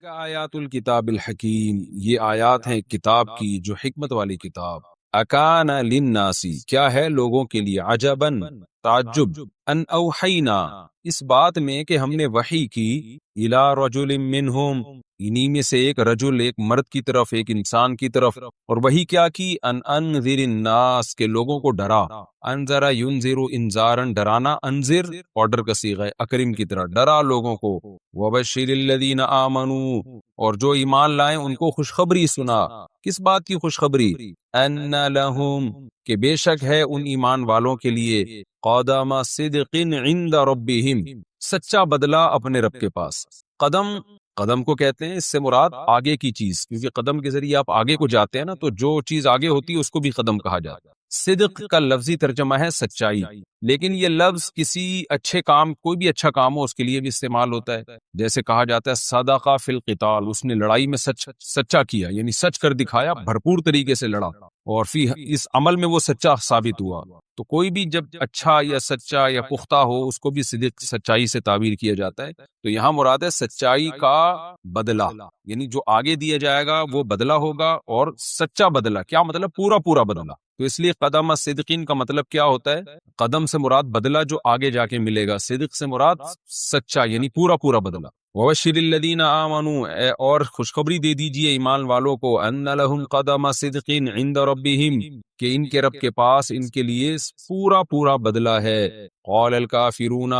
آیات الکتاب الحکیم، یہ آیات ہیں کتاب کی جو حکمت والی کتاب۔ اکان للناسی، کیا ہے لوگوں کے لیے، عجباً تعجب، ان اوحینا، اس بات میں کہ ہم نے وحی کی، الی رجل منہم، انہی میں سے ایک رجل، ایک مرد کی طرف، ایک انسان کی طرف، اور وہی کیا کی، ان انذر الناس، کے لوگوں کو ڈرا، انذر ینذر انذارا، ڈرانا، انذر آرڈر کا صیغہ ہے، اکرم کی طرح، ڈرا لوگوں کو، وبشر الذین آمنوا، اور جو ایمان لائیں ان کو خوشخبری سنا، کس بات کی خوشخبری، ان لہم، کہ بے شک ہے ان ایمان والوں کے لیے، قدم صدق عند ربہم، سچا بدلہ اپنے رب کے پاس۔ قدم کو کہتے ہیں، اس سے مراد آگے کی چیز، کیونکہ قدم کے ذریعے آپ آگے کو جاتے ہیں نا، تو جو چیز آگے ہوتی ہے اس کو بھی قدم کہا جاتا ہے۔ صدق کا لفظی ترجمہ ہے سچائی، لیکن یہ لفظ کسی اچھے کام، کوئی بھی اچھا کام ہو اس کے لیے بھی استعمال ہوتا ہے، جیسے کہا جاتا ہے صدقہ فی القتال، اس نے لڑائی میں سچا کیا، یعنی سچ کر دکھایا، بھرپور طریقے سے لڑا، اور فی اس عمل میں وہ سچا ثابت ہوا۔ تو کوئی بھی جب اچھا یا سچا یا پختہ ہو اس کو بھی صدق، سچائی سے تعبیر کیا جاتا ہے۔ تو یہاں مراد ہے سچائی کا بدلہ، یعنی جو آگے دیا جائے گا وہ بدلہ ہوگا، اور سچا بدلہ کیا مطلب، پورا بدلہ۔ تو اس لیے قدم صدقین کا مطلب کیا ہوتا ہے، قدم سے مراد بدلہ جو آگے جا کے ملے گا، صدق سے مراد سچا، یعنی پورا بدلہ۔ وبشر الذین آمنوا، اور خوشخبری دے دیجئے ایمان والوں کو، ان لہم قدم صدق عند ربہم، کہ ان کے رب کے پاس ان کے لیے پورا بدلہ ہے۔ قال الکافرون،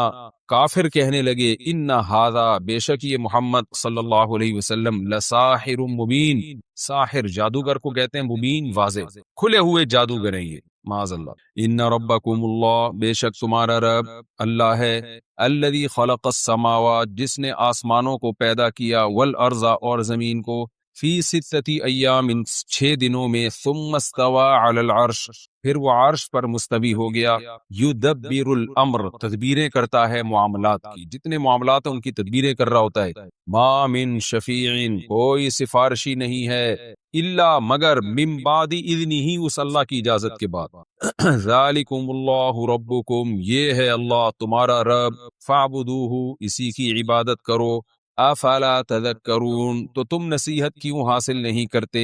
کافر کہنے لگے، ان ھذا، بے شک یہ محمد صلی اللہ علیہ وسلم، لساحر مبین، ساحر جادوگر کو کہتے ہیں، مبین واضح، کھلے ہوئے جادوگر ہیں یہ، معاذ اللہ۔ ان ربکم اللہ، بے شک تمہارا رب اللہ ہے، الذی خلق السماوات، جس نے آسمانوں کو پیدا کیا، والارض، اور زمین کو، فی ستۃ ایام، 6 دنوں میں، ثم استوى علی العرش، پھر وہ عرش پر مستوی ہو گیا، یدبر الامر، تدبیریں کرتا ہے معاملات کی، جتنے معاملات ہیں ان کی تدبیریں کر رہا ہوتا ہے۔ ما من شفیع، کوئی سفارشی نہیں ہے، الا، مگر، من بعد اذنہ، اس اللہ کی اجازت کے بعد۔ ذالکم اللہ ربکم، یہ ہے اللہ تمہارا رب، فاعبدوہ، اسی کی عبادت کرو، افلا تذکرون، تو تم نصیحت کیوں حاصل نہیں کرتے،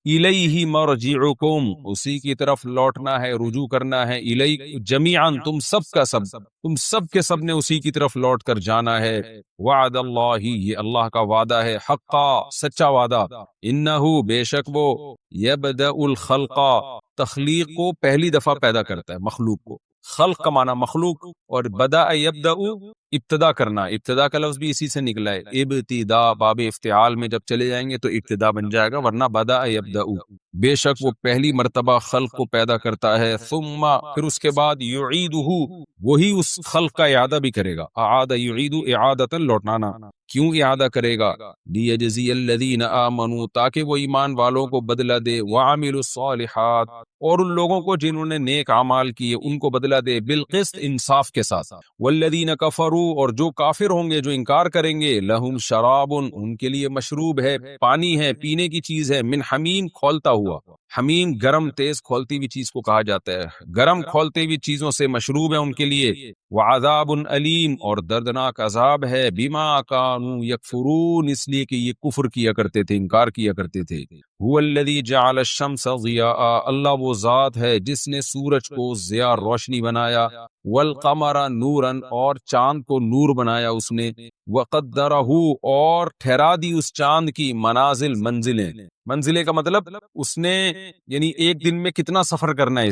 الیہ مرجعکم، اسی کی طرف لوٹنا ہے، رجوع کرنا ہے، الیہ جمیعا، تم سب کے سب نے اسی کی طرف لوٹ کر جانا ہے۔ وعد اللہ، یہ اللہ کا وعدہ ہے، حقا، سچا وعدہ، انہ، بے شک وہ، یبدأ الخلق، تخلیق کو پہلی دفعہ پیدا کرتا ہے، مخلوق کو، خلق کا معنی مخلوق، اور بدأ یبدأ، ابتدا کرنا، ابتدا کا لفظ بھی اسی سے نکلا ہے، ابتدا، باب افتعال میں جب چلے جائیں گے تو ابتدا بن جائے گا، ورنہ بدأ یبدأ، بے شک وہ پہلی مرتبہ خلق کو پیدا کرتا ہے، ثم، پھر اس کے بعد، یعیدہ، وہی اس خلق کا اعادہ بھی کرے گا، اعاد یعید اعادۃ، لوٹانا، کیوں اعادہ کرے گا، لیجزی الذین آمنوا، تاکہ وہ ایمان والوں کو بدلہ دے، وعملوا الصالحات، اور ان لوگوں کو جنہوں نے نیک اعمال کیے ان کو بدلہ دے، بالقسط، انصاف کے ساتھ، والذین کفروا، اور جو کافر ہوں گے، جو انکار کریں گے، لہم شراب، ان کے لیے مشروب ہے، پانی ہے، پینے کی چیز ہے، من حمیم، کھولتا ہوا، حمیم گرم تیز کھولتی ہوئی چیز کو کہا جاتا ہے، گرم کھولتی ہوئی چیزوں سے مشروب ہے ان کے لیے، وعذاب علیم، اور دردناک عذاب ہے، بما کانوا یکفرون، اس لیے کہ یہ کفر کیا کرتے تھے، انکار کیا کرتے تھے۔ هو الذی جعل الشمس ضیاء، اللہ وہ ذات ہے جس نے سورج کو ضیاء، روشنی بنایا، والقمر نورا، اور چاند کو نور بنایا اس نے، وقدرہ، اور ٹھہرا دی اس چاند کی، منازل، منزلیں کا مطلب اس نے، یعنی ایک دن میں کتنا سفر کرنا ہے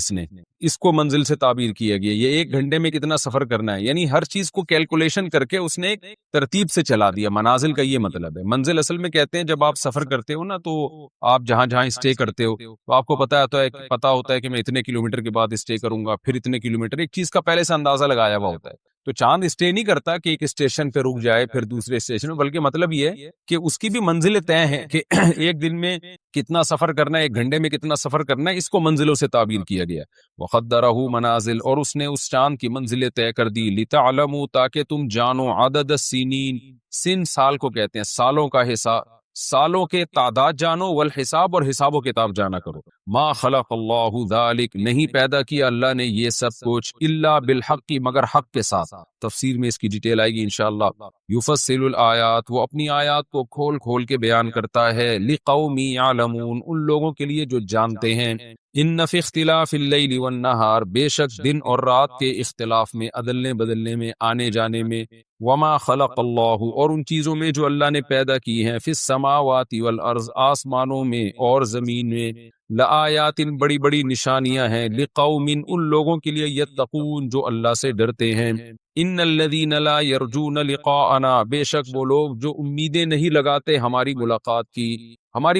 اس کو منزل سے تعبیر کیا گیا، یہ 1 گھنٹے میں کتنا سفر کرنا ہے، یعنی ہر چیز کو کیلکولیشن کر کے اس نے ایک ترتیب سے چلا دیا، منازل کا یہ مطلب ہے۔ منزل اصل میں کہتے ہیں جب آپ سفر کرتے ہو نا، تو آپ جہاں اسٹے کرتے ہو تو آپ کو پتا ہوتا ہے کہ میں اتنے کلومیٹر کے بعد اسٹے کروں گا، پھر اتنے کلومیٹر، ایک چیز کا پہلے سے اندازہ لگایا ہوا ہوتا ہے۔ تو چاند اسٹے نہیں کرتا کہ ایک اسٹیشن پہ رک جائے پھر دوسرے اسٹیشن میں، بلکہ مطلب یہ ہے کہ اس کی بھی منزلیں طے ہیں کہ ایک دن میں کتنا سفر کرنا ہے، 1 گھنٹے میں کتنا سفر کرنا ہے، اس کو منزلوں سے تعبیر کیا گیا۔ وقدرہ منازل، اور اس نے اس چاند کی منزلیں طے کر دی، لتعلموا، تاکہ تم جانو، عدد السنین، سن سال کو کہتے ہیں، سالوں کا حساب، سالوں کے تعداد جانو، والحساب، اور حساب و کتاب جانا کرو، ما خلق اللہ ذالک، نہیں پیدا کیا اللہ نے یہ سب کچھ، الا بالحق، مگر حق کے ساتھ۔ تفسیر میں اس کی ڈیٹیل آئے گی انشاءاللہ۔ یفصل الآیات، وہ اپنی آیات کو کھول کھول کے بیان کرتا ہے، لقوم یعلمون، ان لوگوں کے لیے جو جانتے ہیں۔ ان فی اختلاف اللیل والنہار، بے شک دن اور رات کے اختلاف میں، عدلنے بدلنے میں، آنے جانے میں، وما خلق اللہ، اور ان چیزوں میں جو اللہ نے پیدا کی ہیں، فی السماوات والارض، آسمانوں میں اور زمین میں، لآیات، بڑی بڑی نشانیاں ہیں، لقوم، ان لوگوں کے لیے، یتقون، جو اللہ سے ڈرتے ہیں۔ ان الذین لا یرجون لقاءنا، بے شک وہ لوگ جو امیدیں نہیں لگاتے ہماری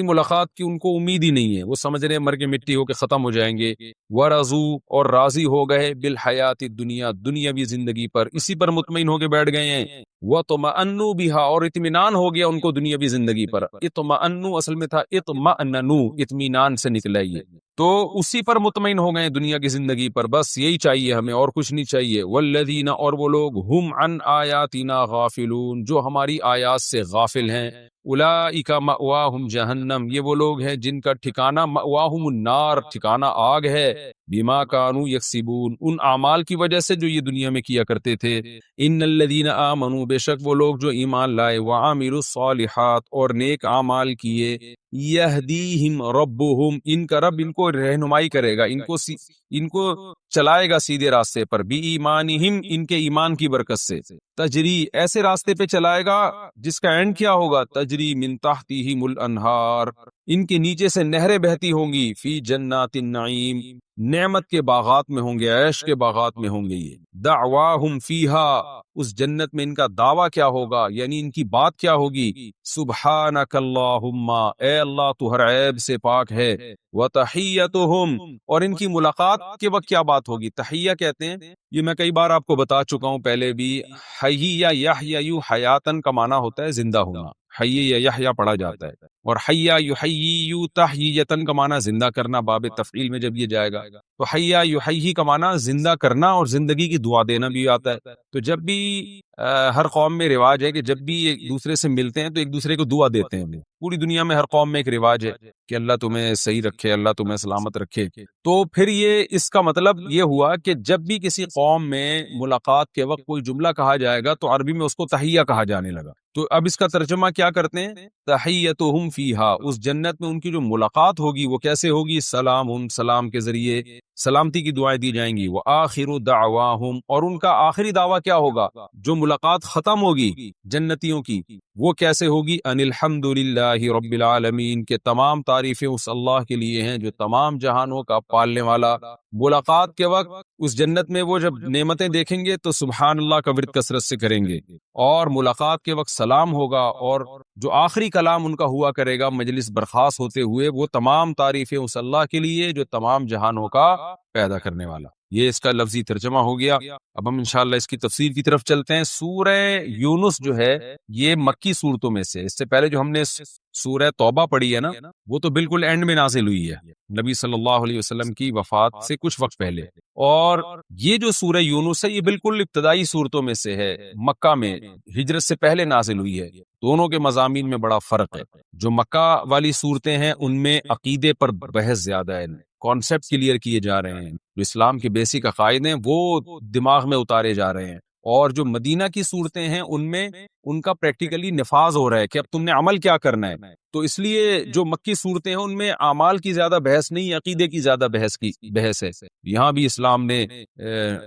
ملاقات کی ان کو امید ہی نہیں ہے، وہ سمجھ رہے ہیں مر کے مٹی ہو کے ختم ہو جائیں گے۔ ورضوا، اور راضی ہو گئے، بالحیات الدنیا، دنیاوی زندگی پر، اسی پر مطمئن ہو کے بیٹھ گئے ہیں۔ وطمئنوا بها، اور اطمینان ہو گیا ان کو دنیاوی زندگی پر۔ اطمئنوا اصل میں تھا اطمئننوا، اطمینان سے نکلا یہ، تو اسی پر مطمئن ہو گئے دنیا کی زندگی پر، بس یہی چاہیے ہمیں اور کچھ نہیں چاہیے۔ والذین، اور وہ لوگ، ہم عن آیاتنا غافلون، جو ہماری آیات سے غافل ہیں۔ اولئک مأواہم جہنم، یہ وہ لوگ ہیں جن کا ٹھکانہ، مأواہم النار، ٹھکانہ آگ ہے، بما کانوا یکسبون، ان اعمال کی وجہ سے جو یہ دنیا میں کیا کرتے تھے۔ ان الذین آمنوا، بے شک وہ لوگ جو ایمان لائے، وعملوا الصالحات، اور نیک اعمال کیے، یہدیہم ربہم، ان کا رب ان کو رہنمائی کرے گا، ان کو چلائے گا سیدھے راستے پر، بی ایمانہم، ان کے ایمان کی برکت سے، تجری، ایسے راستے پہ چلائے گا جس کا اینڈ کیا ہوگا، تجری من تحتہم الانہار، ان کے نیچے سے نہریں بہتی ہوں گی، فی جنات النعیم، نعمت کے باغات میں ہوں گے، عیش کے باغات میں ہوں گے یہ۔ دعواہم فیہا، اس جنت میں ان کا دعویٰ کیا ہوگا، یعنی ان کی بات کیا ہوگی، سبحانک اللہم، اے اللہ تو ہر عیب سے پاک ہے، وتحیتہم، اور ان کی ملاقات کے وقت کیا بات ہوگی، تحیہ کہتے ہیں، یہ میں کئی بار آپ کو بتا چکا ہوں پہلے بھی، حی یا یحیی حیاتن کا معنی ہوتا ہے زندہ ہونا، حی یا یحییٰ پڑھا جاتا ہے، اور حیا یحیی تحییتن کا معنی زندہ کرنا، باب تفعیل میں جب یہ جائے گا تو حیا یحیی کا معنی زندہ کرنا اور زندگی کی دعا دینا بھی آتا ہے۔ تو جب بھی ہر قوم میں رواج ہے کہ جب بھی ایک دوسرے سے ملتے ہیں تو ایک دوسرے کو دعا دیتے ہیں، پوری دنیا میں ہر قوم میں ایک رواج ہے کہ اللہ تمہیں صحیح رکھے، اللہ تمہیں سلامت رکھے۔ تو پھر یہ اس کا مطلب یہ ہوا کہ جب بھی کسی قوم میں ملاقات کے وقت کوئی جملہ کہا جائے گا تو عربی میں اس کو تحیہ کہا جانے لگا۔ تو اب اس کا ترجمہ کیا کرتے ہیں، تحیتہم فیہا، اس جنت میں ان کی جو ملاقات ہوگی وہ کیسے ہوگی، سلام، سلام کے ذریعے سلامتی کی دعائیں دی جائیں گی، وآخر دعواہم، اور ان کا آخری دعویٰ کیا ہوگا، جو ملاقات ختم ہوگی جنتیوں کی، وہ کیسے ہوگی، ان الحمد للہ رب العالمین، کے تمام تعریفیں اس اللہ کے لیے ہیں جو تمام جہانوں کا پالنے والا۔ ملاقات کے وقت اس جنت میں وہ جب نعمتیں دیکھیں گے تو سبحان اللہ کا ورد کثرت سے کریں گے، اور ملاقات کے وقت سلام ہوگا، اور جو آخری کلام ان کا ہوا کرے گا مجلس برخاست ہوتے ہوئے، وہ تمام تعریفیں اس اللہ کے لیے جو تمام جہانوں کا پیدا کرنے والا۔ یہ اس کا لفظی ترجمہ ہو گیا۔ اب ہم انشاءاللہ اس کی تفسیر کی طرف چلتے ہیں۔ سورہ یونس جو ہے یہ مکی صورتوں میں سے، اس سے پہلے جو ہم نے سورہ توبہ پڑھی ہے نا، وہ تو بالکل اینڈ میں نازل ہوئی ہے، نبی صلی اللہ علیہ وسلم کی وفات سے کچھ وقت پہلے، اور یہ جو سورہ یونس ہے یہ بالکل ابتدائی صورتوں میں سے ہے، مکہ میں ہجرت سے پہلے نازل ہوئی ہے۔ دونوں کے مضامین میں بڑا فرق ہے۔ جو مکہ والی صورتیں ہیں ان میں عقیدے پر بحث زیادہ ہے، کانسیپٹ کلیئر کیے جا رہے ہیں، جو اسلام کے بیسک عقائد ہیں وہ دماغ میں اتارے جا رہے ہیں، اور جو مدینہ کی صورتیں ہیں ان میں ان کا پریکٹیکلی نفاذ ہو رہا ہے کہ اب تم نے عمل کیا کرنا ہے۔ تو اس لیے جو مکی صورتیں ہیں ان میں اعمال کی زیادہ بحث نہیں، عقیدے کی زیادہ بحث ہے۔ یہاں بھی اسلام نے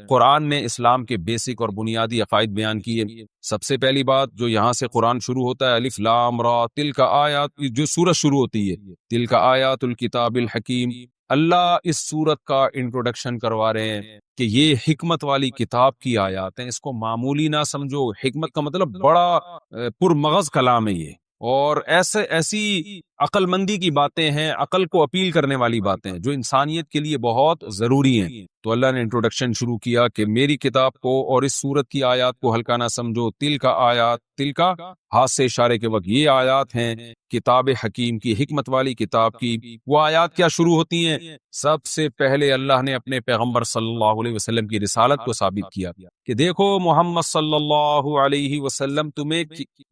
قرآن نے اسلام کے بیسک اور بنیادی عقائد بیان کیے۔ سب سے پہلی بات جو یہاں سے قرآن شروع ہوتا ہے، الف لام را تلک آیات، جو سورت شروع ہوتی ہے تلک آیات الکتاب الحکیم، اللہ اس سورت کا انٹروڈکشن کروا رہے ہیں کہ یہ حکمت والی کتاب کی آیات ہیں، اس کو معمولی نہ سمجھو۔ حکمت کا مطلب بڑا پرمغز کلام ہے یہ، اور ایسی عقل مندی کی باتیں ہیں، عقل کو اپیل کرنے والی باتیں جو انسانیت کے لیے بہت ضروری ہیں۔ تو اللہ نے انٹروڈکشن شروع کیا کہ میری کتاب کو اور اس سورت کی آیات کو ہلکا نہ سمجھو، تل کا آیات، تل کا ہاتھ سے اشارے کے وقت یہ آیات ہیں کتاب حکیم کی، حکمت والی کتاب کی۔ وہ آیات کیا شروع ہوتی ہیں، سب سے پہلے اللہ نے اپنے پیغمبر صلی اللہ علیہ وسلم کی رسالت کو ثابت کیا کہ دیکھو محمد صلی اللہ علیہ وسلم تمہیں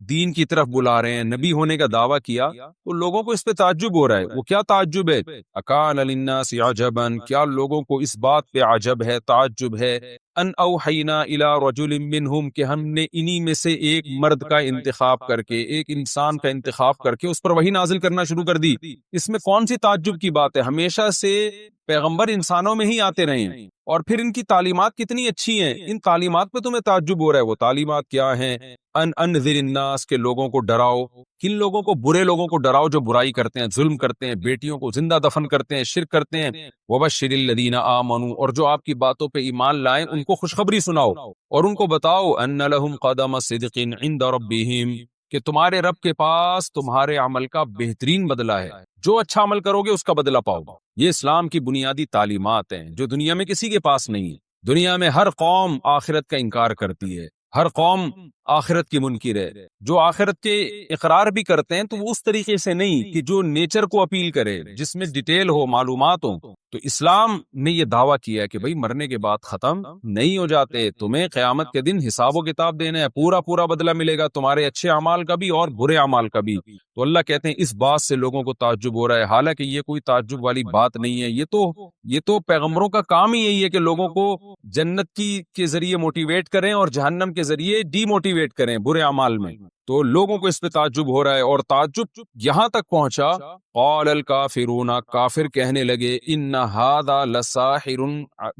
دین کی طرف بلا رہے ہیں، نبی ہونے کا دعویٰ کیا، تو لوگوں لوگوں کو اس پہ تعجب ہو رہا ہے. وہ کیا تعجب ہے؟ اکان للناس عجبا، کیا لوگوں کو اس بات پہ عجب ہے، تعجب ہے، ان اوحینا الی رجل منہم، کہ ہم نے انہی میں سے ایک مرد کا انتخاب کر کے، ایک انسان کا انتخاب کر کے اس پر وحی نازل کرنا شروع کر دی. اس میں کون سی تعجب کی بات ہے؟ ہمیشہ سے پیغمبر انسانوں میں ہی آتے رہے ہیں، اور پھر ان کی تعلیمات کتنی اچھی ہیں. ان تعلیمات پہ تمہیں تعجب ہو رہا ہے. وہ تعلیمات کیا ہیں؟ انذر الناس، کے لوگوں کو ڈراؤ. کن لوگوں کو؟ برے لوگوں کو ڈراؤ جو برائی کرتے ہیں، ظلم کرتے ہیں، بیٹیوں کو زندہ دفن کرتے ہیں، شرک کرتے ہیں. وبشر الذین آمنوا، اور جو آپ کی باتوں پہ ایمان لائیں ان کو خوشخبری سناؤ اور ان کو بتاؤ ان لہم قدم صدق عند ربہم، کہ تمہارے رب کے پاس تمہارے عمل کا بہترین بدلہ ہے. جو اچھا عمل کرو گے اس کا بدلہ پاؤ گے. یہ اسلام کی بنیادی تعلیمات ہیں جو دنیا میں کسی کے پاس نہیں ہے. دنیا میں ہر قوم آخرت کا انکار کرتی ہے، ہر قوم آخرت کی منکر ہے. جو آخرت کے اقرار بھی کرتے ہیں تو وہ اس طریقے سے نہیں کہ جو نیچر کو اپیل کرے، جس میں ڈیٹیل ہو، معلومات ہو. تو اسلام نے یہ دعویٰ کیا ہے کہ بھئی مرنے کے بعد ختم نہیں ہو جاتے، تمہیں قیامت کے دن حساب و کتاب دینا ہے، پورا پورا بدلہ ملے گا تمہارے اچھے اعمال کا بھی اور برے اعمال کا بھی. تو اللہ کہتے ہیں اس بات سے لوگوں کو تعجب ہو رہا ہے، حالانکہ یہ کوئی تعجب والی بات نہیں ہے. یہ تو پیغمبروں کا کام ہی یہی ہے کہ لوگوں کو جنت کے ذریعے موٹیویٹ کریں اور جہنم کے ذریعے ڈی موٹیویٹ کریں برے اعمال میں. تو لوگوں کو اس پہ تعجب ہو رہا ہے، اور تعجب یہاں تک پہنچا قال الکافرون، کافر کہنے لگے ان ھذا لساحر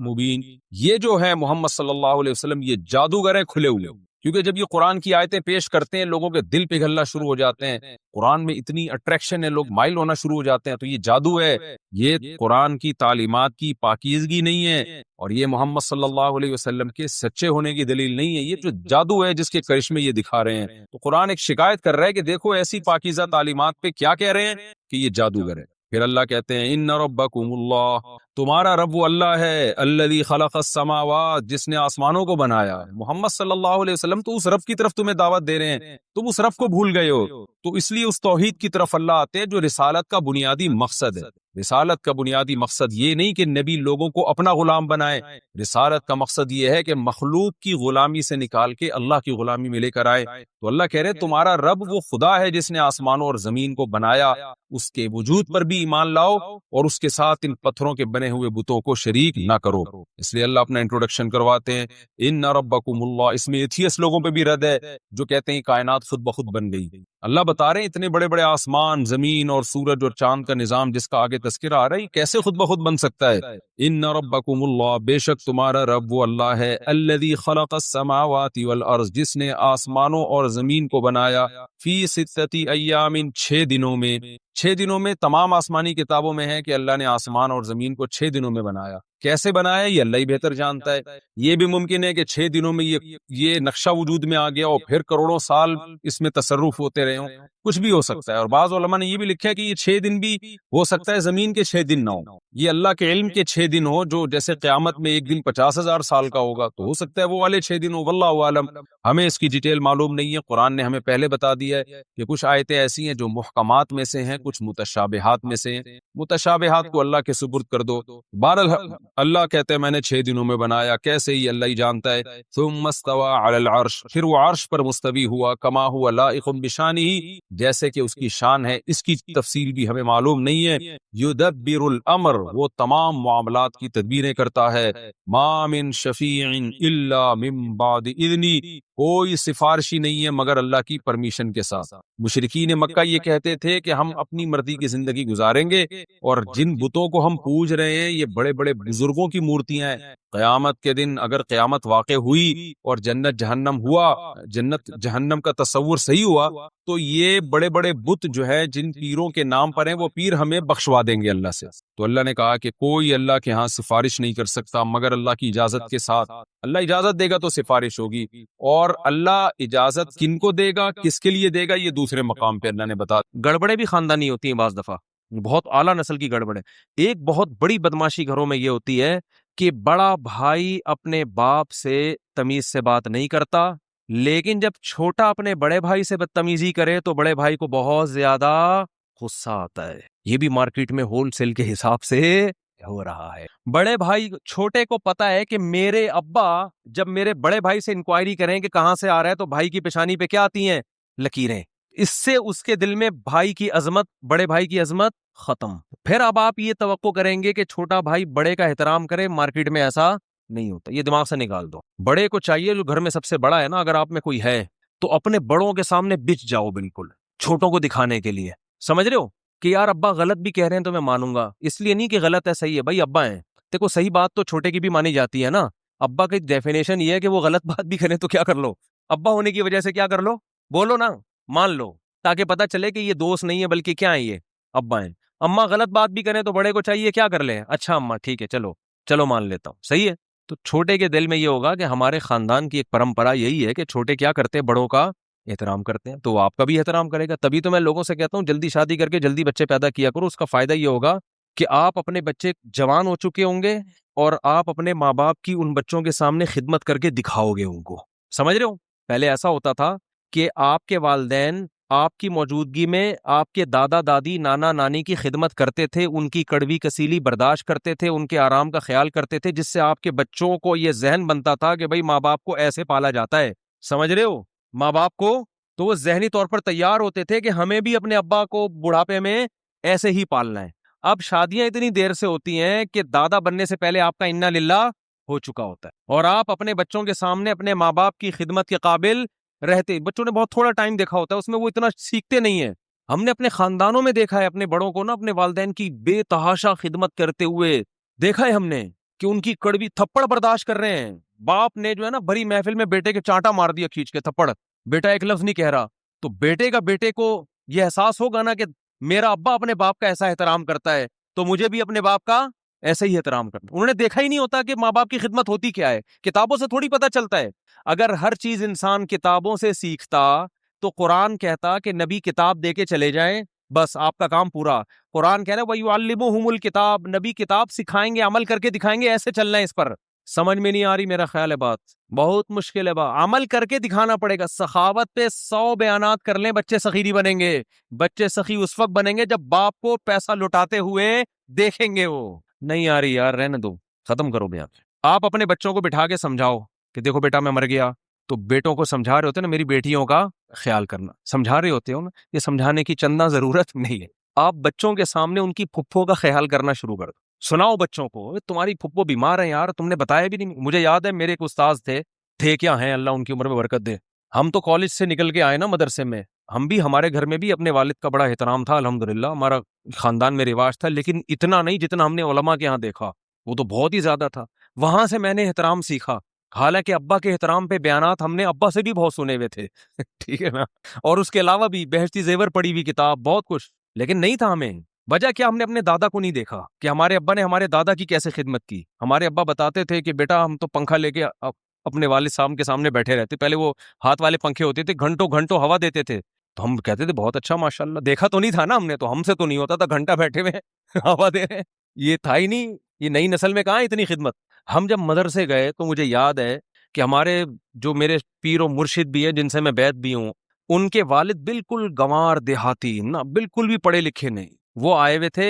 مبین، یہ جو ہے محمد صلی اللہ علیہ وسلم یہ جادوگر ہیں کھلے ہوئے. کیونکہ جب یہ قرآن کی آیتیں پیش کرتے ہیں لوگوں کے دل پگھلنا شروع ہو جاتے ہیں، قرآن میں اتنی اٹریکشن ہے، لوگ مائل ہونا شروع ہو جاتے ہیں. تو یہ جادو ہے، یہ قرآن کی تعلیمات کی پاکیزگی نہیں ہے، اور یہ محمد صلی اللہ علیہ وسلم کے سچے ہونے کی دلیل نہیں ہے. یہ جو جادو ہے جس کے کرشمے یہ دکھا رہے ہیں. تو قرآن ایک شکایت کر رہا ہے کہ دیکھو ایسی پاکیزہ تعلیمات پہ کیا کہہ رہے ہیں کہ یہ جادوگر ہے. پھر اللہ کہتے ہیں ان ربکم اللہ، تمہارا رب وہ اللہ ہے، الذی خلق السماوات، جس نے آسمانوں کو بنایا. محمد صلی اللہ علیہ وسلم تو اس رب کی طرف تمہیں دعوت دے رہے ہیں، تم اس رب کو بھول گئے ہو. تو اس لیے اس توحید کی طرف اللہ آتے ہیں جو رسالت کا بنیادی مقصد ہے. رسالت کا بنیادی مقصد یہ نہیں کہ نبی لوگوں کو اپنا غلام بنائے، رسالت کا مقصد یہ ہے کہ مخلوق کی غلامی سے نکال کے اللہ کی غلامی میں لے کر آئے. تو اللہ کہہ رہے تمہارا رب وہ خدا ہے جس نے آسمانوں اور زمین کو بنایا، اس کے وجود پر بھی ایمان لاؤ اور اس کے ساتھ ان پتھروں کے بنے ہوئے بتوں کو شریک نہ کرو. اس لیے اللہ اپنا انٹروڈکشن کرواتے ہیں ان ربکم اللہ. اس میں ایتھیس لوگوں پہ بھی رد ہے جو کہتے ہیں کائنات خود بخود بن گئی. اللہ بتا رہے ہیں اتنے بڑے بڑے آسمان، زمین اور سورج اور چاند کا نظام جس کا آگے تذکرہ آ رہا ہے کیسے خود بخود بن سکتا ہے. ان ربکم اللہ، بے شک تمہارا رب وہ اللہ ہے، الذی خلق السماوات والارض، جس نے آسمانوں اور زمین کو بنایا، فی ستۃ ایام، 6 دنوں میں. 6 دنوں میں تمام آسمانی کتابوں میں ہے کہ اللہ نے آسمان اور زمین کو 6 دنوں میں بنایا. کیسے بنایا یہ اللہ ہی بہتر جانتا ہے. یہ بھی ممکن ہے کہ 6 دنوں میں یہ نقشہ وجود میں آ گیا اور پھر کروڑوں سال اس میں تصرف ہوتے رہے ہوں، کچھ بھی ہو سکتا ہے. اور بعض علماء نے یہ بھی لکھا ہے کہ یہ 6 دن بھی ہو سکتا ہے زمین کے 6 دن نہ ہو، یہ اللہ کے علم کے 6 دن ہو. جو جیسے قیامت میں ایک دن 50,000 سال کا ہوگا تو ہو سکتا ہے وہ والے 6 دن ہو، واللہ عالم. ہمیں اس کی ڈیٹیل معلوم نہیں ہے. قرآن نے ہمیں پہلے بتا دیا ہے کہ کچھ آیتیں ایسی ہیں جو محکمات میں سے ہیں، کچھ متشابہات میں سے ہیں. متشابہات کو اللہ کے سپرد کر دو. بہرحال اللہ کہتے ہیں میں نے 6 دنوں میں بنایا، کیسے ہی اللہ ہی جانتا ہے. ثم استوى علی العرش، پھر وہ عرش پر مستوی ہوا، کما ہوا لائق بشانہ، جیسے کہ اس کی شان ہے. اس کی تفصیل بھی ہمیں معلوم نہیں ہے. یدبر الامر، وہ تمام معاملات کی تدبیریں کرتا ہے. ما من شفیع الا من بعد اذنی، کوئی سفارشی نہیں ہے مگر اللہ کی پرمیشن کے ساتھ. مشرکین مکہ یہ کہتے تھے کہ ہم اپنی مرضی کی زندگی گزاریں گے، اور جن بتوں کو ہم پوج رہے ہیں یہ بڑے بڑے بزرگوں کی مورتیاں ہیں. قیامت کے دن اگر قیامت واقع ہوئی اور جنت جہنم ہوا، جنت جہنم کا تصور صحیح ہوا، تو یہ بڑے بڑے بت جو ہے جن پیروں کے نام پر ہیں وہ پیر ہمیں بخشوا دیں گے اللہ سے. تو اللہ نے کہا کہ کوئی اللہ کے ہاں سفارش نہیں کر سکتا مگر اللہ کی اجازت کے ساتھ. اللہ اجازت دے گا تو سفارش ہوگی، اور اللہ اجازت کن کو دے گا، کس کے لیے دے گا، یہ دوسرے مقام پہ اللہ نے بتا. گڑبڑیں بھی خاندانی ہوتی ہیں بعض دفعہ، بہت اعلیٰ نسل کی گڑبڑیں. ایک بہت بڑی بدماشی گھروں میں یہ ہوتی ہے کہ بڑا بھائی اپنے باپ سے تمیز سے بات نہیں کرتا، لیکن جب چھوٹا اپنے بڑے بھائی سے بدتمیزی کرے تو بڑے بھائی کو بہت زیادہ غصہ آتا ہے. یہ بھی مارکیٹ میں ہول سیل کے حساب سے ہو رہا ہے. بڑے بھائی چھوٹے کو پتا ہے کہ میرے ابا جب میرے بڑے بھائی سے انکوائری کریں کہ کہاں سے آ رہا ہے تو بھائی کی پیشانی پہ کیا آتی ہیں؟ لکیریں. اس سے اس کے دل میں بھائی کی عظمت، بڑے بھائی کی عظمت ختم. پھر اب آپ یہ توقع کریں گے کہ چھوٹا بھائی بڑے کا احترام کرے، مارکیٹ میں ایسا نہیں ہوتا. یہ دماغ سے نکال دو. بڑے کو چاہیے، جو گھر میں سب سے بڑا ہے نا، اگر آپ میں کوئی ہے تو اپنے بڑوں کے سامنے بچ جاؤ بالکل، چھوٹوں کو دکھانے کے لیے. سمجھ رہے ہو کہ یار ابا غلط بھی کہہ رہے ہیں تو میں مانوں گا، اس لیے نہیں کہ غلط ہے صحیح ہے، بھائی ابا ہیں. دیکھو صحیح بات تو چھوٹے کی بھی مانی جاتی ہے نا. ابا کی ڈیفینیشن یہ ہے کہ وہ غلط بات بھی کریں تو کیا کر لو، ابا ہونے کی وجہ سے کیا کر لو، بولو نا، مان لو، تاکہ پتہ چلے کہ یہ دوست نہیں ہے بلکہ کیا ہے، یہ ابا ہیں. اما غلط بات بھی کریں تو بڑے کو چاہیے کیا کر لیں، اچھا اما ٹھیک ہے، چلو مان لیتا ہوں، صحیح ہے. تو چھوٹے کے دل میں یہ ہوگا کہ ہمارے خاندان کی ایک پرمپرا یہی ہے کہ چھوٹے کیا کرتے ہیں، بڑوں کا احترام کرتے ہیں، تو وہ آپ کا بھی احترام کرے گا. تبھی تو میں لوگوں سے کہتا ہوں جلدی شادی کر کے جلدی بچے پیدا کیا کرو. اس کا فائدہ یہ ہوگا کہ آپ اپنے بچے جوان ہو چکے ہوں گے اور آپ اپنے ماں باپ کی ان بچوں کے سامنے خدمت کر کے دکھاؤ گے ان کو. سمجھ رہے ہو؟ پہلے ایسا ہوتا تھا کہ آپ کے والدین آپ کی موجودگی میں آپ کے دادا دادی نانا نانی کی خدمت کرتے تھے، ان کی کڑوی کسیلی برداشت کرتے تھے، ان کے آرام کا خیال کرتے تھے، جس سے آپ کے بچوں کو یہ ذہن بنتا تھا کہ بھائی ماں باپ کو ایسے پالا جاتا ہے. سمجھ رہے ہو؟ ماں باپ کو تو وہ ذہنی طور پر تیار ہوتے تھے کہ ہمیں بھی اپنے ابا کو بڑھاپے میں ایسے ہی پالنا ہے. اب شادیاں اتنی دیر سے ہوتی ہیں کہ دادا بننے سے پہلے آپ کا انا للہ ہو چکا ہوتا ہے، اور آپ اپنے بچوں کے سامنے اپنے ماں باپ کی خدمت کے قابل رہتے. بچوں نے بہت تھوڑا ٹائم دیکھا ہوتا ہے، اس میں وہ اتنا سیکھتے نہیں ہیں. ہم نے اپنے خاندانوں میں دیکھا ہے اپنے بڑوں کو نا، اپنے والدین کی بے تحاشا خدمت کرتے ہوئے دیکھا ہے ہم نے کہ ان کی کڑوی تھپڑ برداشت کر رہے ہیں. باپ نے جو ہے نا بھری محفل میں بیٹے کے چانٹا مار دیا کھینچ کے تھپڑ، بیٹا ایک لفظ نہیں کہہ رہا، تو بیٹے کو یہ احساس ہوگا نا کہ میرا ابا اپنے باپ کا ایسا احترام کرتا ہے تو مجھے بھی اپنے باپ کا ایسا ہی احترام کرنا. انہوں نے دیکھا ہی نہیں ہوتا کہ ماں باپ کی خدمت ہوتی کیا ہے، کتابوں سے تھوڑی پتہ چلتا ہے. اگر ہر چیز انسان کتابوں سے سیکھتا تو قرآن کہتا کہ نبی کتاب دے کے چلے جائیں، بس آپ کا کام پورا. قرآن کہہ رہا ہے وَيُعَلِّمُهُمُ الْكِتَابَ، نبی کتاب سکھائیں گے، عمل کر کے دکھائیں گے، ایسے چلنا ہے. اس پر سمجھ میں نہیں آ رہی، میرا خیال ہے بات بہت مشکل ہے. عمل کر کے دکھانا پڑے گا. سخاوت پہ 100 بیانات کر لیں، بچے سخی نہیں بنیں گے. بچے سخی اس وقت بنیں گے جب باپ کو پیسہ لٹاتے ہوئے دیکھیں گے. وہ نہیں آ رہی یار، رہنے دو، ختم کرو بیان. آپ اپنے بچوں کو بٹھا کے سمجھاؤ کہ دیکھو بیٹا میں مر گیا، تو بیٹوں کو سمجھا رہے ہوتے نا میری بیٹیوں کا خیال کرنا، سمجھا رہے ہوتے ہو نا، یہ سمجھانے کی چندہ ضرورت نہیں ہے. آپ بچوں کے سامنے ان کی پھپھو کا خیال کرنا شروع کر دو. سناؤ بچوں کو تمہاری پھپھو بیمار ہے یار، تم نے بتایا بھی نہیں. مجھے یاد ہے میرے ایک استاذ تھے کیا ہیں، اللہ ان کی عمر میں برکت دے. ہم تو کالج سے نکل کے آئے نا مدرسے میں، ہم بھی ہمارے گھر میں بھی اپنے والد کا بڑا احترام تھا الحمدللہ، ہمارا خاندان میں رواج تھا، لیکن اتنا نہیں جتنا ہم نے علماء کے ہاں دیکھا، وہ تو بہت ہی زیادہ تھا. وہاں سے میں نے احترام سیکھا. حالانکہ ابا کے احترام پہ بیانات ہم نے ابا سے بھی بہت سنے ہوئے تھے ٹھیک ہے نا، اور اس کے علاوہ بھی بہشتی زیور پڑھی ہوئی کتاب بہت کچھ، لیکن نہیں تھا ہمیں. وجہ کیا؟ ہم نے اپنے دادا کو نہیں دیکھا کہ ہمارے ابا نے ہمارے دادا کی کیسے خدمت کی. ہمارے ابا بتاتے تھے کہ بیٹا ہم تو پنکھا لے کے اپنے والد صاحب کے سامنے بیٹھے رہتے. پہلے وہ ہاتھ والے پنکھے ہوتے تھے، گھنٹوں گھنٹوں ہوا دیتے تھے، تو ہم کہتے تھے بہت اچھا ماشاءاللہ. دیکھا تو نہیں تھا نا ہم نے، تو ہم سے تو نہیں ہوتا تھا، گھنٹہ بیٹھے ہوئے ہوا دے رہے ہیں، یہ تھا ہی نہیں. یہ نئی نسل میں کہاں اتنی خدمت. ہم جب مدرسے گئے تو مجھے یاد ہے کہ ہمارے جو میرے پیر و مرشد بھی ہیں جن سے میں بیعت بھی ہوں، ان کے والد بالکل گنوار دیہاتی نا، بالکل بھی پڑھے لکھے نہیں. وہ آئے ہوئے تھے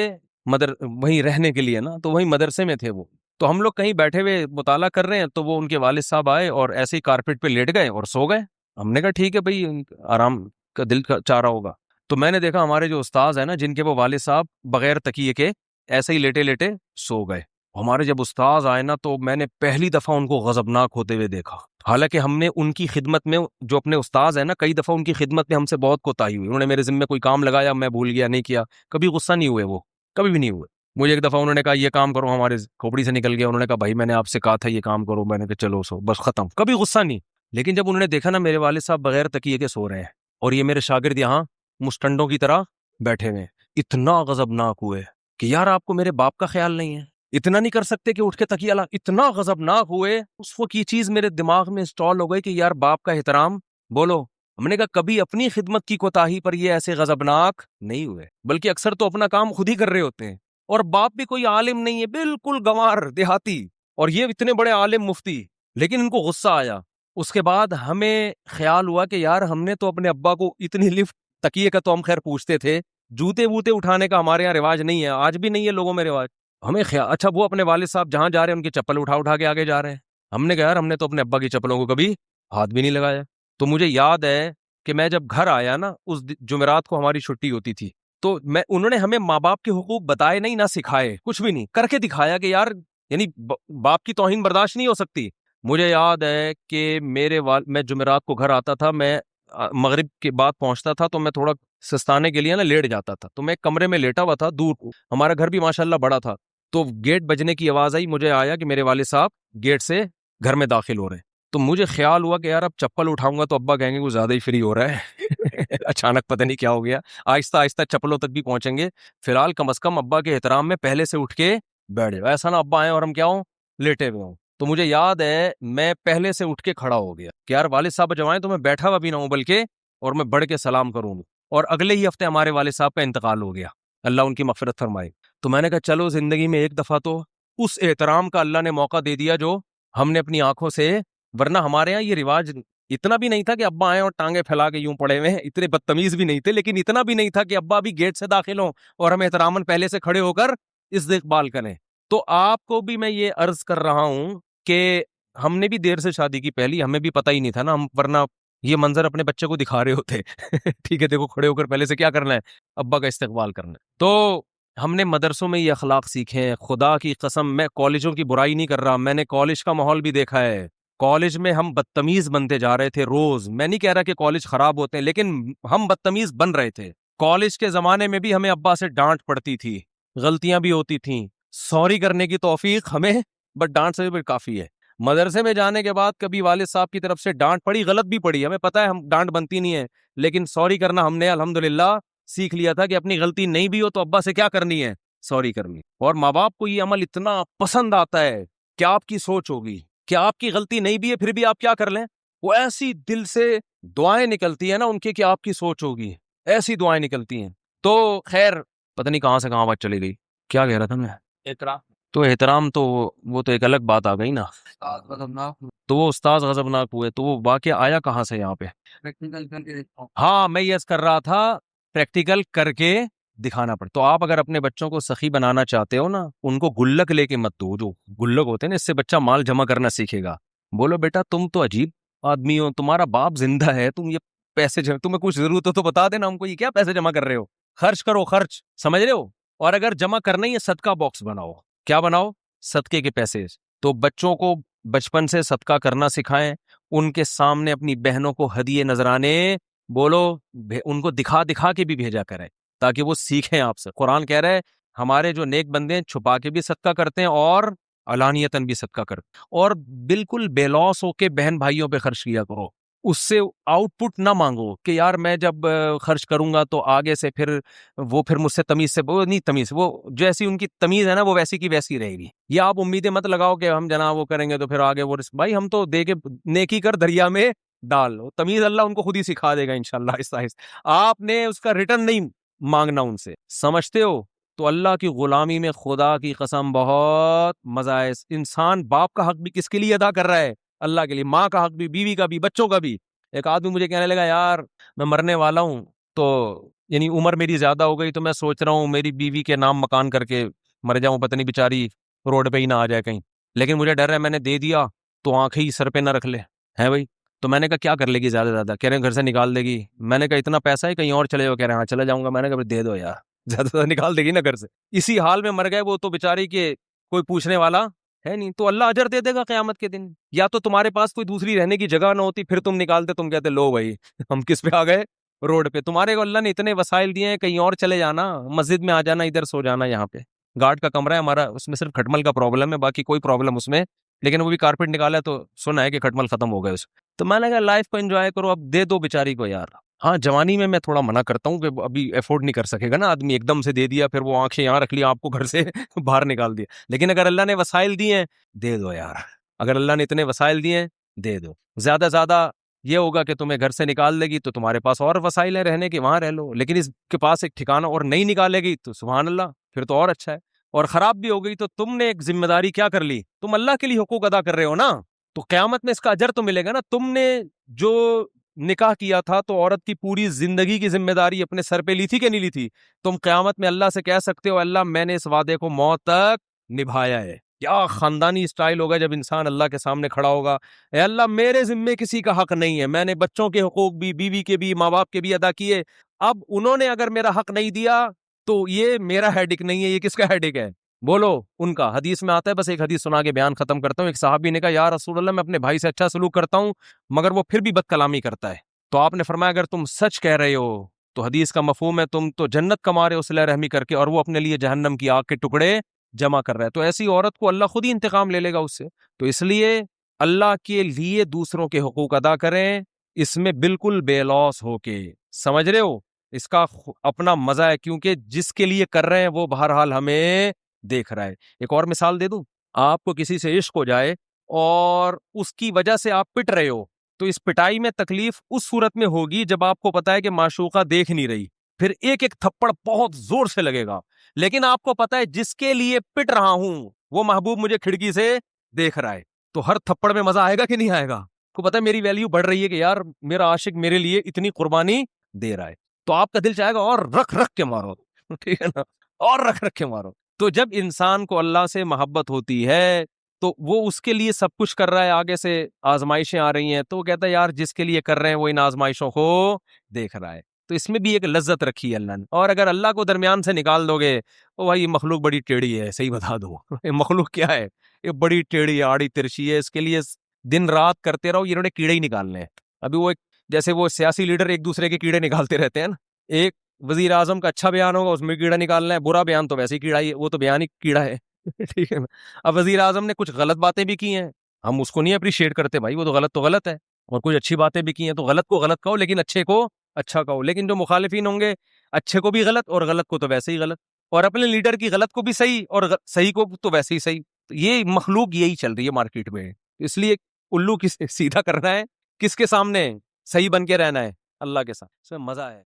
وہیں رہنے کے لیے نا، تو وہیں مدرسے میں تھے وہ. تو ہم لوگ کہیں بیٹھے ہوئے مطالعہ کر رہے ہیں تو وہ ان کے والد صاحب آئے اور ایسے ہی کارپیٹ پہ لیٹ گئے اور سو گئے. ہم نے کہا ٹھیک ہے بھائی، آرام کا دل چاہ رہا ہوگا. تو میں نے دیکھا ہمارے جو استاذ ہیں نا، جن کے وہ والد صاحب بغیر تکیے کے ایسے ہی لیٹے لیٹے سو گئے. ہمارے جب استاذ آئے نا تو میں نے پہلی دفعہ ان کو غضبناک ہوتے ہوئے دیکھا. حالانکہ ہم نے ان کی خدمت میں، جو اپنے استاذ ہیں نا، کئی دفعہ ان کی خدمت میں ہم سے بہت کوتاہی ہوئی. انہوں نے میرے ذمہ کوئی کام لگایا، میں بھول گیا، نہیں کیا، کبھی غصہ نہیں ہوئے، وہ کبھی بھی نہیں ہوئے. مجھے ایک دفعہ انہوں نے کہا یہ کام کرو، ہمارے کھوپڑی سے نکل گیا. انہوں نے کہا بھائی میں نے آپ سے کہا تھا یہ کام کرو، میں نے کہا چلو سو، بس ختم، کبھی غصہ نہیں. لیکن جب انہوں نے دیکھا نا میرے والد صاحب بغیر تکیے کے سو رہے ہیں اور یہ میرے شاگرد یہاں مستنڈوں کی طرح بیٹھے ہوئے، اتنا غضبناک ہوئے کہ یار آپ کو میرے باپ کا خیال نہیں ہے، اتنا نہیں کر سکتے کہ اٹھ کے تکیہ لا. اتنا غضبناک ہوئے. اس وقت یہ چیز میرے دماغ میں انسٹال ہو گئی کہ یار باپ کا احترام بولو. ہم نے کہا کبھی اپنی خدمت کی کوتاہی پر یہ ایسے غضبناک نہیں ہوئے، بلکہ اکثر تو اپنا کام خود ہی کر رہے ہوتے ہیں. اور باپ بھی کوئی عالم نہیں ہے، بالکل گنوار دیہاتی، اور یہ اتنے بڑے عالم مفتی، لیکن ان کو غصہ آیا. اس کے بعد ہمیں خیال ہوا کہ یار ہم نے تو اپنے ابا کو اتنی لفٹ، تکیے کا تو ہم خیر پوچھتے تھے، جوتے ووتے اٹھانے کا ہمارے یہاں رواج نہیں ہے، آج بھی نہیں ہے لوگوں میں رواج. ہمیں خیال، اچھا وہ اپنے والد صاحب جہاں جا رہے ہیں ان کی چپل اٹھا کے آگے جا رہے ہیں. ہم نے کہا یار ہم نے تو اپنے ابا کی چپلوں کو کبھی ہاتھ بھی نہیں لگایا. تو مجھے یاد ہے کہ میں جب گھر آیا نا، اس جمعرات کو ہماری چھٹی ہوتی تھی، تو انہوں نے ہمیں ماں باپ کے حقوق بتائے نہیں، نہ سکھائے، کچھ بھی نہیں، کر کے دکھایا کہ یار یعنی باپ کی توہین برداشت نہیں ہو سکتی۔ مجھے یاد ہے کہ میں جمعرات کو گھر آتا تھا، میں مغرب کے بعد پہنچتا تھا تو میں تھوڑا سستانے کے لیے نا لیٹ جاتا تھا، تو میں ایک کمرے میں لیٹا ہوا تھا دور، ہمارا گھر بھی ماشاءاللہ بڑا تھا، تو گیٹ بجنے کی آواز آئی، مجھے آیا کہ میرے والد صاحب گیٹ سے گھر میں داخل ہو رہے ہیں، تو مجھے خیال ہوا کہ یار اب چپل اٹھاؤں گا تو ابا کہیں گے وہ زیادہ ہی فری ہو رہا ہے اچانک پتہ نہیں کیا ہو گیا، آہستہ آہستہ چپلوں تک بھی پہنچیں گے، فی الحال کم از کم ابا کے احترام میں پہلے سے اٹھ کے بیٹھ جاؤ، ایسا نا ابا آئے اور ہم کیا ہوں لیٹے ہوئے ہوں۔ تو مجھے یاد ہے میں پہلے سے اٹھ کے کھڑا ہو گیا کہ یار والد صاحب جب آئیں تو میں بیٹھا ہوا بھی نہ ہوں بلکہ، اور میں بڑھ کے سلام کروں گا، اور اگلے ہی ہفتے ہمارے والد صاحب کا انتقال ہو گیا، اللہ ان کی مغفرت فرمائے۔ تو میں نے کہا چلو زندگی میں ایک دفعہ تو اس احترام کا اللہ نے موقع دے دیا جو ہم نے اپنی آنکھوں سے، ورنہ ہمارے یہاں یہ رواج اتنا بھی نہیں تھا کہ ابا آئے اور ٹانگیں پھیلا کے یوں پڑے ہوئے ہیں، اتنے بدتمیز بھی نہیں تھے، لیکن اتنا بھی نہیں تھا کہ ابا بھی گیٹ سے داخل ہوں اور ہم احتراماً پہلے سے کھڑے ہو کر استقبال کریں۔ تو آپ کو بھی میں یہ عرض کر رہا ہوں کہ ہم نے بھی دیر سے شادی کی، پہلی ہمیں بھی پتہ ہی نہیں تھا نا، ہم ورنہ یہ منظر اپنے بچے کو دکھا رہے ہوتے ٹھیک ہے دیکھو کھڑے ہو کر پہلے سے کیا کرنا ہے، ابا کا استقبال کرنا ہے۔ تو ہم نے مدرسوں میں یہ اخلاق سیکھے ہیں، خدا کی قسم میں کالجوں کی برائی نہیں کر رہا، میں نے کالج کا ماحول بھی دیکھا ہے، کالج میں ہم بدتمیز بنتے جا رہے تھے روز، میں نہیں کہہ رہا کہ کالج خراب ہوتے ہیں لیکن ہم بدتمیز بن رہے تھے۔ کالج کے زمانے میں بھی ہمیں ابا سے ڈانٹ پڑتی تھی، غلطیاں بھی ہوتی تھیں، سوری کرنے کی توفیق ہمیں بٹ ڈانٹ سے بھی کافی ہے۔ مدرسے میں جانے کے بعد کبھی والد صاحب کی طرف سے ڈانٹ پڑی، غلط بھی پڑی، ہمیں پتہ ہے ہم ڈانٹ بنتی نہیں ہے، لیکن سوری کرنا ہم نے الحمدللہ سیکھ لیا تھا کہ اپنی غلطی نہیں بھی ہو تو ابا سے کیا کرنی ہے، سوری کرنی۔ اور ماں باپ کو یہ عمل اتنا پسند آتا ہے کہ آپ کی سوچ ہوگی کہ آپ کی غلطی نہیں بھی ہے پھر بھی آپ کیا کر لیں، وہ ایسی دل سے دعائیں نکلتی ہیں نا ان کی کہ آپ کی سوچ ہوگی، ایسی دعائیں نکلتی ہیں۔ تو خیر پتہ نہیں کہاں سے کہاں بات چلی گئی، کیا کہہ رہا تھا میں؟ احترام۔ تو احترام تو وہ تو ایک الگ بات آ گئی نا، تو وہ استاذ غضبناک ہوئے، تو وہ واقعہ آیا کہاں سے یہاں پہ؟ ہاں میں یس کر رہا تھا پریکٹیکل کر کے دکھانا پڑتا۔ تو آپ اگر اپنے بچوں کو سخی بنانا چاہتے ہو نا، ان کو گلک لے کے مت دو، جو گلک ہوتے ہیں نا اس سے بچہ مال جمع کرنا سیکھے گا، بولو بیٹا تم تو عجیب آدمی ہو، تمہارا باپ زندہ ہے، تم یہ پیسے تمہیں کچھ ضرورت ہو تو بتا دینا ہم کو، یہ کیا پیسے جمع کر رہے ہو، خرچ کرو خرچ، سمجھ رہے ہو؟ اور اگر جمع کرنا ہی ہے صدقہ باکس بناؤ، کیا بناؤ؟ صدقے کے پیسے۔ تو بچوں کو بچپن سے صدقہ کرنا سکھائیں، ان کے سامنے اپنی بہنوں کو ہدیے نذرانے بولو، ان کو دکھا دکھا کے بھی بھیجا کریں تاکہ وہ سیکھیں آپ سے۔ قرآن کہہ رہے ہمارے جو نیک بندے ہیں چھپا کے بھی صدقہ کرتے ہیں اور علانیتاً بھی صدقہ کرتے ہیں، اور بالکل بے لوث ہو کے بہن بھائیوں پہ خرچ کیا کرو، اس سے آؤٹ پٹ نہ مانگو کہ یار میں جب خرچ کروں گا تو آگے سے پھر مجھ سے تمیز سے، وہ نہیں تمیز، وہ جیسی ان کی تمیز ہے نا وہ ویسی کی ویسی رہے گی، یا آپ امیدیں مت لگاؤ کہ ہم جناب وہ کریں گے تو پھر آگے وہ بھائی ہم تو دے کے نیکی کر دریا میں ڈال، تمیز اللہ ان کو خود ہی سکھا دے گا انشاءاللہ آہستہ آہستہ، آپ نے اس کا ریٹرن نہیں مانگنا ان سے، سمجھتے ہو؟ تو اللہ کی غلامی میں خدا کی قسم بہت مزہ ہے۔ انسان باپ کا حق بھی کس کے لیے ادا کر رہا ہے؟ اللہ کے لیے۔ ماں کا حق بھی، بیوی کا بھی، بچوں کا بھی۔ ایک آدمی مجھے کہنے لگا یار میں مرنے والا ہوں، تو یعنی عمر میری زیادہ ہو گئی تو میں سوچ رہا ہوں میری بیوی کے نام مکان کر کے مر جاؤں، پتہ نہیں بیچاری روڈ پہ ہی نہ آ جائے کہیں، لیکن مجھے ڈر ہے میں نے دے دیا تو آنکھیں ہی سر پہ نہ رکھ لے ہے بھائی۔ تو میں نے کہا کیا کر لے گی زیادہ زیادہ؟ کہہ رہے ہیں گھر سے نکال دے گی۔ میں نے کہا اتنا پیسہ ہے کہیں اور چلے جاؤ؟ کہہ رہے ہیں ہاں چلا جاؤں گا۔ میں نے کہا دے دو یار، زیادہ زیادہ نکال دے گی نا گھر سے، اسی حال میں مر گئے وہ تو بیچاری کے کوئی پوچھنے والا ہے نہیں، تو اللہ اجر دے دے گا قیامت کے دن۔ یا تو تمہارے پاس کوئی دوسری رہنے کی جگہ نہ ہوتی پھر تم نکالتے، تم کہتے لو بھائی ہم کس پہ آ گئے؟ روڈ پہ۔ تمہارے کو اللہ نے اتنے وسائل دیے ہیں، کہیں اور چلے جانا، مسجد میں آ جانا، ادھر سو جانا، یہاں پہ گارڈ کا کمرہ ہے ہمارا، اس میں صرف کھٹمل کا پرابلم ہے، باقی کوئی پرابلم اس میں، لیکن وہ بھی کارپیٹ نکالا ہے تو سنا ہے کہ کھٹمل ختم ہو گئے اس۔ تو میں نے کہا لائف کو انجوائے کرو، اب دے دو بیچاری کو یار۔ ہاں جوانی میں تھوڑا منع کرتا ہوں کہ ابھی افورڈ نہیں کر سکے گا نا آدمی، ایک دم سے دے دیا پھر وہ آنکھیں یہاں رکھ لیا، آپ کو گھر سے باہر نکال دیا، لیکن اگر اللہ نے وسائل دیے ہیں دے دو یار، اگر اللہ نے اتنے وسائل دیے ہیں دے دو۔ زیادہ زیادہ یہ ہوگا کہ تمہیں گھر سے نکال دے گی تو تمہارے پاس اور وسائل ہیں رہنے کے، وہاں رہ لو، لیکن اس کے پاس ایک ٹھکانہ اور نہیں نکالے گی تو سبحان اللہ پھر تو اور اچھا ہے، اور خراب بھی ہو گئی تو تم نے ایک ذمہ داری کیا کر لی، تم اللہ کے لیے حقوق ادا کر رہے ہو نا، تو قیامت میں اس کا اجر تو ملے گا نا۔ تم نے جو نکاح کیا تھا تو عورت کی پوری زندگی کی ذمہ داری اپنے سر پہ لی تھی کہ نہیں لی تھی؟ تم قیامت میں اللہ سے کہہ سکتے ہو اللہ میں نے اس وعدے کو موت تک نبھایا ہے، کیا خاندانی اسٹائل ہوگا جب انسان اللہ کے سامنے کھڑا ہوگا، اے اللہ میرے ذمے کسی کا حق نہیں ہے، میں نے بچوں کے حقوق بھی، بیوی کے بھی، ماں باپ کے بھی ادا کیے، اب انہوں نے اگر میرا حق نہیں دیا تو یہ میرا ہیڈک نہیں ہے، یہ کس کا ہیڈک ہے؟ بولو ان کا۔ حدیث میں آتا ہے، بس ایک حدیث سنا کے بیان ختم کرتا ہوں۔ ایک صحابی نے کہا یا رسول اللہ میں اپنے بھائی سے اچھا سلوک کرتا ہوں مگر وہ پھر بھی بد کلامی کرتا ہے، تو آپ نے فرمایا اگر تم سچ کہہ رہے ہو تو حدیث کا مفہوم ہے تم تو جنت کما رہے ہو صلہ رحمی کر کے، اور وہ اپنے لیے جہنم کی آگ کے ٹکڑے جمع کر رہا ہے، تو ایسی عورت کو اللہ خود ہی انتقام لے لے گا اس سے۔ تو اس لیے اللہ کے لیے دوسروں کے حقوق ادا کریں، اس میں بالکل بے لوث ہو کے، سمجھ رہے ہو؟ اس کا اپنا مزہ ہے، کیونکہ جس کے لیے کر رہے ہیں وہ بہرحال ہمیں دیکھ رہا ہے۔ ایک اور مثال دے دوں، آپ کو کسی سے عشق ہو جائے اور اس کی وجہ سے آپ پٹ رہے ہو، تو اس پٹائی میں تکلیف اس صورت میں ہوگی جب آپ کو پتا ہے کہ معشوقہ دیکھ نہیں رہی، پھر ایک ایک تھپڑ بہت زور سے لگے گا، لیکن آپ کو پتا ہے جس کے لیے پٹ رہا ہوں وہ محبوب مجھے کھڑکی سے دیکھ رہا ہے، تو ہر تھپڑ میں مزہ آئے گا کہ نہیں آئے گا؟ کو پتا ہے میری ویلیو بڑھ رہی ہے کہ یار میرا عاشق میرے لیے اتنی قربانی دے رہا ہے، تو آپ کا دل چاہے گا اور رکھ رکھ کے مارو، ٹھیک ہے نا، اور رکھ رکھ کے مارو۔ تو جب انسان کو اللہ سے محبت ہوتی ہے تو وہ اس کے لیے سب کچھ کر رہا ہے، آگے سے آزمائشیں آ رہی ہیں تو وہ کہتا ہے یار جس کے لیے کر رہے ہیں وہ ان آزمائشوں کو دیکھ رہا ہے، تو اس میں بھی ایک لذت رکھی ہے اللہ نے۔ اور اگر اللہ کو درمیان سے نکال دو گے تو بھائی مخلوق بڑی ٹیڑھی ہے، صحیح بتا دو یہ مخلوق کیا ہے، یہ بڑی ٹیڑھی آڑی ترشی ہے، اس کے لیے دن رات کرتے رہو، انہوں نے کیڑے ہی نکالنے ہیں۔ ابھی وہ جیسے وہ سیاسی لیڈر ایک دوسرے کے کیڑے نکالتے رہتے ہیں نا، ایک وزیر اعظم کا اچھا بیان ہوگا اس میں کیڑا نکالنا ہے، برا بیان تو ویسے ہی کیڑا ہی ہے، وہ تو بیان ہی کیڑا ہے ٹھیک ہے نا۔ اب وزیر اعظم نے کچھ غلط باتیں بھی کی ہیں، ہم اس کو نہیں اپریشیٹ کرتے بھائی، وہ تو غلط ہے، اور کچھ اچھی باتیں بھی کی ہیں، تو غلط کو غلط کہو لیکن اچھے کو اچھا کہو، لیکن جو مخالفین ہوں گے اچھے کو بھی غلط اور غلط کو تو ویسے ہی غلط، اور اپنے لیڈر کی غلط کو بھی صحیح اور صحیح کو تو ویسے ہی صحیح۔ تو یہ مخلوق یہی چل رہی ہے مارکیٹ میں، اس لیے الو کس سیدھا کرنا ہے، کس کے سامنے صحیح بن کے رہنا ہے، اللہ کے ساتھ، اس میں مزہ ہے۔